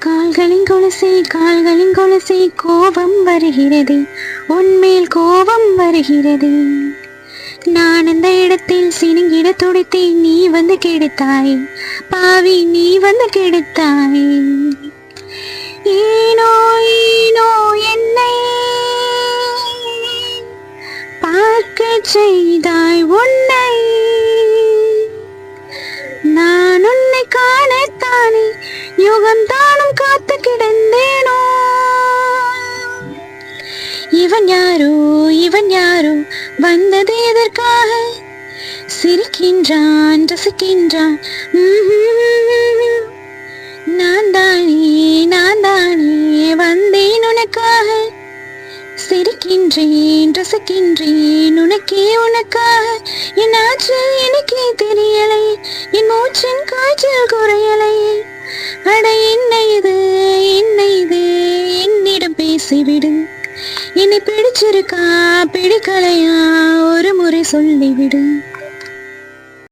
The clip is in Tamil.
கால்களின் கொலுசை கோபம் வருகிறது, உன்மேல் கோபம் வருகிறது. நான் அந்த இடத்தில் சினுங்கிட துடித்தேன், நீ வந்து கெடுத்தாய் பாவி, நீ வந்து கெடுத்தாய். ஏனோ ஏனோ என்னை பார்க்க செய்தாய் உன்னை, நான் உன்னை காணத்தானே யுகம் தானும் காத்து கிடந்தேனோ. இவன் யாரோ வந்தது எதற்காக, சிரிக்கின்றான் ரசிக்கின்றான். நான் தானே வந்தேன் உனக்காக, சிரிக்கின்றேன் ரசிக்கின்றேன் உனக்கே உனக்காக. என் ஆற்றல் எனக்கே தெரியலை, என் மூச்சின் காய்ச்சல் குறையலை. அட என்ன இது என்னிடம் பேசிவிடு, என்னை பிடிச்சிருக்கா பிடிக்கலையா ஒரு முறை சொல்லிவிடு.